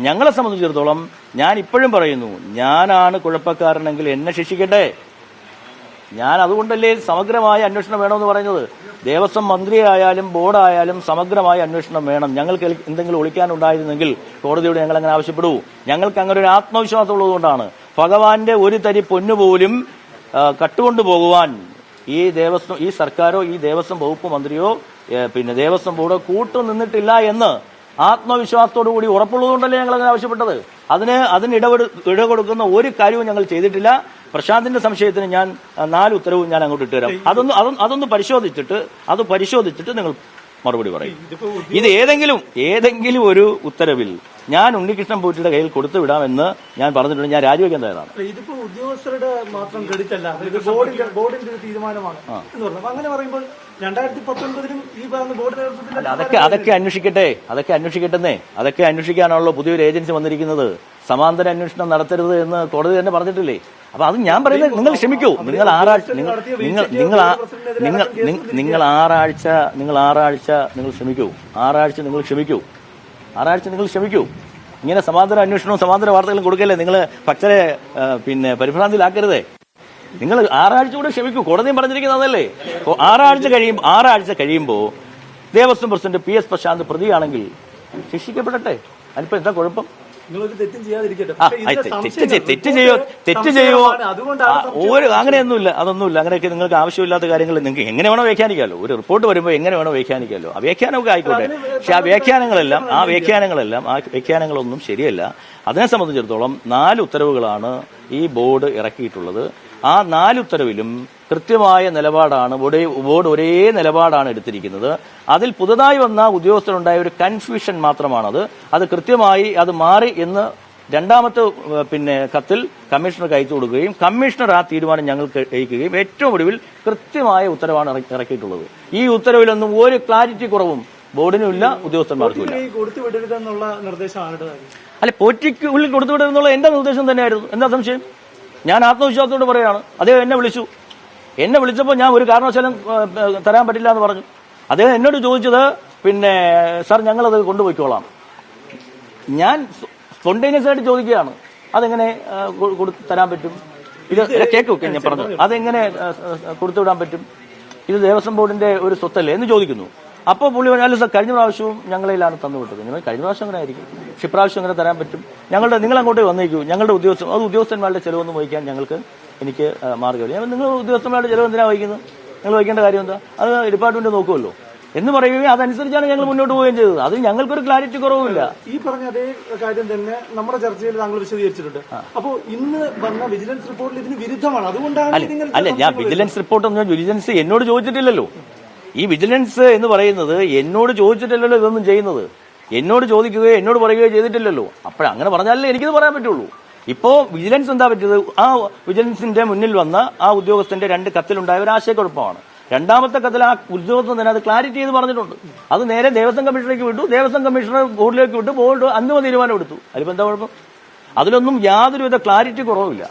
ഞങ്ങളെ സംബന്ധിച്ചിടത്തോളം ഞാൻ ഇപ്പോഴും പറയുന്നു, ഞാനാണ് കുഴപ്പക്കാരനെങ്കിൽ എന്നെ ശിക്ഷിക്കട്ടെ. ഞാൻ അതുകൊണ്ടല്ലേ സമഗ്രമായ അന്വേഷണം വേണമെന്ന് പറയുന്നത്. ദേവസ്വം മന്ത്രിയായാലും ബോർഡായാലും സമഗ്രമായ അന്വേഷണം വേണം. ഞങ്ങൾക്ക് എന്തെങ്കിലും ഒളിക്കാനുണ്ടായിരുന്നെങ്കിൽ കോടതിയോട് ഞങ്ങൾ അങ്ങനെ ആവശ്യപ്പെടൂ. ഞങ്ങൾക്ക് അങ്ങനെ ഒരു ആത്മവിശ്വാസം ഉള്ളതുകൊണ്ടാണ്. ഭഗവാന്റെ ഒരു തരി പൊന്നുപോലും കട്ടുകൊണ്ടുപോകുവാൻ ഈ സർക്കാരോ ഈ ദേവസ്വം വകുപ്പ് മന്ത്രിയോ പിന്നെ ദേവസ്വം ബോർഡോ കൂട്ടുനിന്നിട്ടില്ല എന്ന് ആത്മവിശ്വാസത്തോടുകൂടി ഉറപ്പുള്ളതുകൊണ്ടല്ലേ ഞങ്ങൾ അങ്ങനെ ആവശ്യപ്പെട്ടത്. അതിന് ഇടകൊടുക്കുന്ന ഒരു കാര്യവും ഞങ്ങൾ ചെയ്തിട്ടില്ല. പ്രശാന്തിന്റെ സംശയത്തിന് ഞാൻ 4 ഉത്തരവും ഞാൻ അങ്ങോട്ട് ഇട്ടുതരാം. അതൊന്ന് പരിശോധിച്ചിട്ട് നിങ്ങൾ മറുപടി പറയും. ഇത് ഏതെങ്കിലും ഒരു ഉത്തരവിൽ ഞാൻ ഉണ്ണികൃഷ്ണൻ പോറ്റിയുടെ കയ്യിൽ കൊടുത്തു വിടാമെന്ന് ഞാൻ പറഞ്ഞിട്ടുണ്ട്. ഞാൻ രാജിവെക്കാൻ തയ്യാറാണ്. ഇതിപ്പോ ഉദ്യോഗസ്ഥരുടെ മാത്രം ക്രെഡിറ്റ് അല്ല, ബോർഡിന്റെ ഒരു തീരുമാനമാണ് എന്ന് പറഞ്ഞു. അങ്ങനെ പറയുമ്പോൾ 2019 ഈ പറഞ്ഞ ബോർഡ് നേതൃത്വത്തിൽ അതൊക്കെ അന്വേഷിക്കട്ടെന്നേ. അതൊക്കെ അന്വേഷിക്കാനാണല്ലോ പുതിയൊരു ഏജൻസി വന്നിരിക്കുന്നത്. സമാന്തര അന്വേഷണം നടത്തരുത് എന്ന് കോടതി തന്നെ പറഞ്ഞിട്ടില്ലേ? അപ്പൊ അത് ഞാൻ പറയുന്നത് നിങ്ങൾ ക്ഷമിക്കൂ. നിങ്ങൾ ആറാഴ്ച നിങ്ങൾ ക്ഷമിക്കൂ. ഇങ്ങനെ സമാന്തര അന്വേഷണവും സമാന്തര വാർത്തകളും കൊടുക്കല്ലേ. നിങ്ങൾ ഭക്തരെ പിന്നെ പരിഭ്രാന്തിയിലാക്കരുതേ. നിങ്ങൾ 6 ആഴ്ച കൂടെ ക്ഷമിക്കൂ. കോടതിയും പറഞ്ഞിരിക്കുന്നത് അതല്ലേ. 6 ആഴ്ച കഴിയുമ്പോൾ ദേവസ്വം പ്രസിഡന്റ് PS പ്രശാന്ത് പ്രതിയാണെങ്കിൽ ശിക്ഷിക്കപ്പെടട്ടെ. അതിപ്പോ എന്താ കുഴപ്പം? തെറ്റ് ചെയ്യോ അങ്ങനെയൊന്നുമില്ല. അതൊന്നുമില്ല. അങ്ങനെയൊക്കെ നിങ്ങൾക്ക് ആവശ്യമില്ലാത്ത കാര്യങ്ങൾ നിങ്ങൾക്ക് എങ്ങനെ വേണോ വ്യാഖ്യാനിക്കാമല്ലോ. ഒരു റിപ്പോർട്ട് വരുമ്പോൾ എങ്ങനെ വേണോ വ്യാഖ്യാനിക്കാമല്ലോ. ആ വ്യാഖ്യാനമൊക്കെ ആയിക്കോട്ടെ. പക്ഷെ ആ വ്യാഖ്യാനങ്ങളൊന്നും ശരിയല്ല. അതിനെ സംബന്ധിച്ചിടത്തോളം 4 ഉത്തരവുകളാണ് ഈ ബോർഡ് ഇറക്കിയിട്ടുള്ളത്. ആ 4 ഉത്തരവിലും കൃത്യമായ നിലപാടാണ് ബോർഡ് ഒരേ നിലപാടാണ് എടുത്തിരിക്കുന്നത്. അതിൽ പുതുതായി വന്ന ഉദ്യോഗസ്ഥരുണ്ടായ ഒരു കൺഫ്യൂഷൻ മാത്രമാണത്. അത് കൃത്യമായി അത് മാറി എന്ന് രണ്ടാമത്തെ കത്തിൽ കമ്മീഷണർക്ക് അയച്ചു കൊടുക്കുകയും കമ്മീഷണർ ആ തീരുമാനം ഞങ്ങൾക്ക് അയക്കുകയും ഏറ്റവും ഒടുവിൽ കൃത്യമായ ഉത്തരവാണ് ഇറക്കിയിട്ടുള്ളത്. ഈ ഉത്തരവിലൊന്നും ഒരു ക്ലാരിറ്റി കുറവും ബോർഡിനും ഇല്ല, ഉദ്യോഗസ്ഥന്മാർക്കും ഇല്ല. അല്ല, പോറ്റിക്ക് ഉള്ളിൽ കൊടുത്തുവിടരുന്നുള്ള എന്റെ നിർദ്ദേശം തന്നെയായിരുന്നു. എന്താ സംശയം? ഞാൻ ആത്മവിശ്വാസത്തോട് പറയാണ്. അദ്ദേഹം എന്നെ വിളിച്ചപ്പോൾ ഞാൻ ഒരു കാരണവശാലും തരാൻ പറ്റില്ല എന്ന് പറഞ്ഞു. അദ്ദേഹം എന്നോട് ചോദിച്ചത് സാർ ഞങ്ങളത് കൊണ്ടുപോയിക്കോളാം. ഞാൻ സ്പോണ്ടേനിയസ് ആയിട്ട് ചോദിക്കുകയാണ്, അതെങ്ങനെ തരാൻ പറ്റും? ഇത് കേൾക്കും ഞാൻ പറഞ്ഞു, അതെങ്ങനെ കൊടുത്തുവിടാൻ പറ്റും? ഇത് ദേവസ്വം ബോർഡിന്റെ ഒരു സ്വത്തല്ലേ എന്ന് ചോദിക്കുന്നു. അപ്പോൾ പുള്ളി പറഞ്ഞാലും സാർ കഴിഞ്ഞ പ്രാവശ്യവും ഞങ്ങളിലാണ് തന്നുവിട്ടത്. നിങ്ങൾ കഴിഞ്ഞ പ്രാവശ്യം അങ്ങനെ ആയിരിക്കും, പക്ഷെ ഇപ്രാവശ്യം അങ്ങനെ തരാൻ പറ്റും. നിങ്ങൾ അങ്ങോട്ടേ വന്നേക്കൂ. ഞങ്ങളുടെ ഉദ്യോഗസ്ഥന്മാരുടെ ചെലവൊന്നും വഹിക്കാൻ എനിക്ക് മാർഗ്ഗമില്ല. നിങ്ങൾ ഉദ്യോഗസ്ഥന്മാരുടെ ചെലവ് എന്തിനാണ് വഹിക്കുന്നത്? നിങ്ങൾ വഹിക്കേണ്ട കാര്യം എന്താ? അത് ഡിപ്പാർട്ട്മെന്റ് നോക്കുമല്ലോ എന്ന് പറയുകയും അതനുസരിച്ചാണ് ഞങ്ങൾ മുന്നോട്ട് പോവുകയും ചെയ്തത്. അതിൽ ഞങ്ങൾക്കൊരു ക്ലാരിറ്റി കുറവുമില്ല. ഈ പറഞ്ഞ അതേ കാര്യം തന്നെ നമ്മുടെ ചർച്ചയിൽ താങ്കൾ വിശദീകരിച്ചിട്ടുണ്ട്. അപ്പോൾ ഇന്ന് വന്ന വിജിലൻസ് റിപ്പോർട്ടിൽ ഇതിന് വിരുദ്ധമാണ്. അതുകൊണ്ടാണ് ഞാൻ വിജിലൻസ് റിപ്പോർട്ടൊന്നും വിജിലൻസ് എന്നോട് ചോദിച്ചിട്ടില്ലല്ലോ. ഈ വിജിലൻസ് എന്ന് പറയുന്നത് എന്നോട് ചോദിച്ചിട്ടില്ലല്ലോ ഇതൊന്നും ചെയ്യുന്നത്. എന്നോട് ചോദിക്കുകയോ എന്നോട് പറയുകയോ ചെയ്തിട്ടില്ലല്ലോ. അപ്പോഴങ്ങനെ പറഞ്ഞാലേ എനിക്കിത് പറയാൻ പറ്റുള്ളൂ. ഇപ്പോ വിജിലൻസ് എന്താ പറ്റിയത്? ആ വിജിലൻസിന്റെ മുന്നിൽ വന്ന ആ ഉദ്യോഗസ്ഥന്റെ 2 കത്തിലുണ്ടായ ഒരു ആശയക്കുഴപ്പമാണ്. രണ്ടാമത്തെ കത്തിൽ ആ ഉദ്യോഗസ്ഥൻ തന്നെ അത് ക്ലാരിറ്റി ചെയ്ത് പറഞ്ഞിട്ടുണ്ട്. അത് നേരെ ദേവസ്വം കമ്മീഷണറേക്ക് വിട്ടു. ദേവസ്വം കമ്മീഷണർ ബോർഡിലേക്ക് വിട്ടു. ബോർഡ് അന്തിമ തീരുമാനം എടുത്തു. അതിലിപ്പോ എന്താ കുഴപ്പം? അതിലൊന്നും യാതൊരുവിധ ക്ലാരിറ്റി കുറവില്ല.